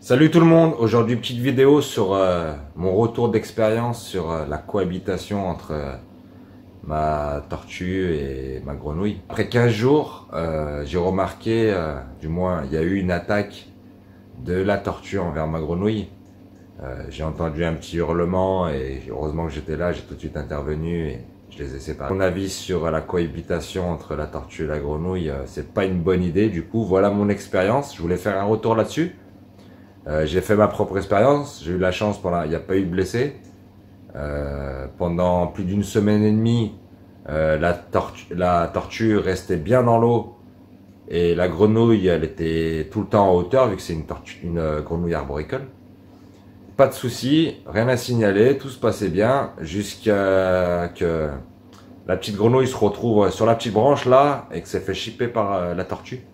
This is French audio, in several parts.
Salut tout le monde, aujourd'hui petite vidéo sur mon retour d'expérience sur la cohabitation entre ma tortue et ma grenouille. Après 15 jours, j'ai remarqué, du moins il y a eu une attaque de la tortue envers ma grenouille. J'ai entendu un petit hurlement et heureusement que j'étais là, j'ai tout de suite intervenu et je les ai séparés. Mon avis sur la cohabitation entre la tortue et la grenouille, c'est pas une bonne idée. Du coup, voilà mon expérience. Je voulais faire un retour là-dessus. J'ai fait ma propre expérience, j'ai eu la chance, il n'y a pas eu de blessés. Pendant plus d'une semaine et demie, la tortue restait bien dans l'eau et la grenouille, elle était tout le temps en hauteur vu que c'est une grenouille arboricole. Pas de souci, rien à signaler, tout se passait bien jusqu'à que la petite grenouille se retrouve sur la petite branche là et que s'est fait chipper par la tortue.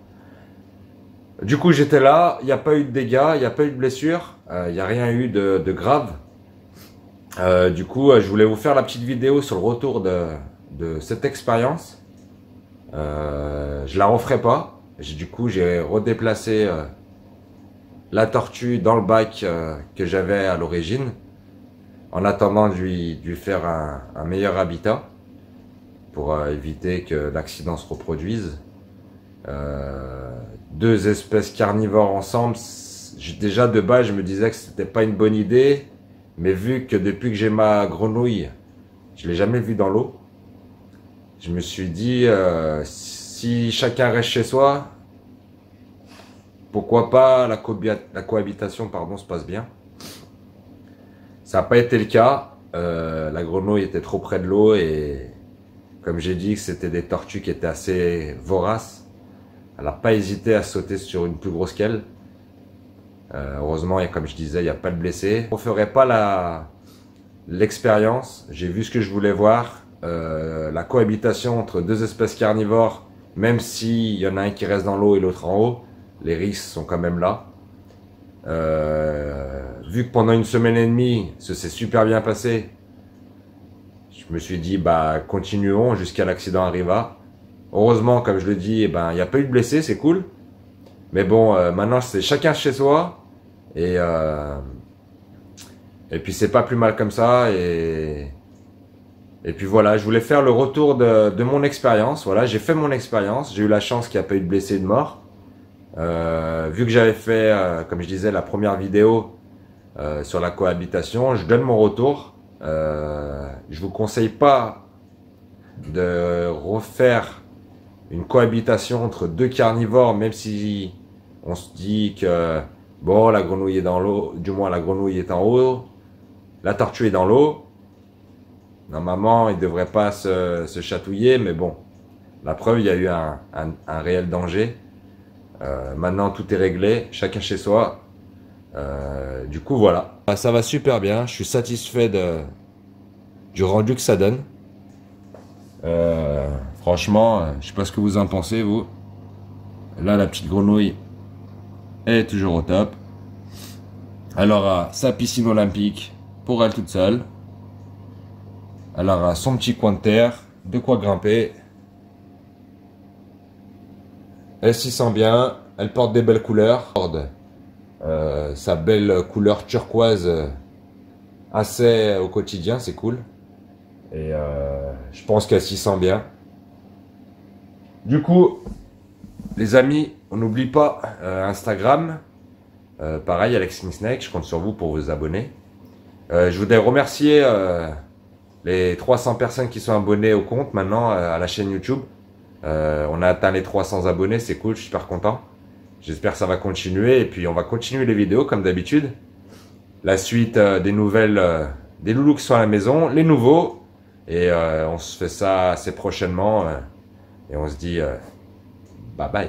Du coup, j'étais là, il n'y a pas eu de dégâts, il n'y a pas eu de blessures, il n'y a rien eu de grave. Du coup, je voulais vous faire la petite vidéo sur le retour de cette expérience. Je la referai pas. Du coup, j'ai redéplacé la tortue dans le bac que j'avais à l'origine, en attendant de lui faire un meilleur habitat pour éviter que l'accident se reproduise. Deux espèces carnivores ensemble, déjà de base je me disais que c'était pas une bonne idée, mais vu que depuis que j'ai ma grenouille, je l'ai jamais vue dans l'eau, je me suis dit si chacun reste chez soi, pourquoi pas la cohabitation se passe bien. Ça n'a pas été le cas, la grenouille était trop près de l'eau et comme j'ai dit que c'était des tortues qui étaient assez voraces. Elle n'a pas hésité à sauter sur une plus grosse qu'elle. Heureusement, comme je disais, il n'y a pas de blessés. Je ne referai pas l'expérience. J'ai vu ce que je voulais voir. La cohabitation entre deux espèces carnivores, même s'il y en a un qui reste dans l'eau et l'autre en haut, les risques sont quand même là. Vu que pendant une semaine et demie, ça s'est super bien passé, je me suis dit, bah, continuons jusqu'à l'accident arriva. Heureusement, comme je le dis, il n'y a pas eu de blessés, c'est cool. Mais bon, maintenant c'est chacun chez soi. Et puis c'est pas plus mal comme ça. Et puis voilà, je voulais faire le retour de mon expérience. Voilà, j'ai fait mon expérience. J'ai eu la chance qu'il n'y a pas eu de blessés et de morts. Vu que j'avais fait, comme je disais, la première vidéo sur la cohabitation, je donne mon retour. Je vous conseille pas de refaire une cohabitation entre deux carnivores, même si on se dit que bon, la grenouille est dans l'eau, du moins la grenouille est en haut, la tortue est dans l'eau. Normalement, ils ne devraient pas se chatouiller, mais bon, la preuve, il y a eu un réel danger. Maintenant, tout est réglé, chacun chez soi. Du coup, voilà. Ça va super bien, je suis satisfait du rendu que ça donne. Franchement, je sais pas ce que vous en pensez, vous. Là, la petite grenouille est toujours au top. Elle aura sa piscine olympique pour elle toute seule. Elle aura son petit coin de terre, de quoi grimper. Elle s'y sent bien, elle porte des belles couleurs. Sa belle couleur turquoise assez au quotidien, c'est cool. Et je pense qu'elle s'y sent bien. Du coup, les amis, on n'oublie pas Instagram. Pareil, Alex Snake, je compte sur vous pour vous abonner. Je voudrais remercier les 300 personnes qui sont abonnées au compte maintenant à la chaîne YouTube. On a atteint les 300 abonnés, c'est cool, je suis super content. J'espère que ça va continuer et puis on va continuer les vidéos comme d'habitude. La suite des nouvelles, des loulous qui sont à la maison, les nouveaux. Et on se fait ça assez prochainement. Et on se dit bye bye.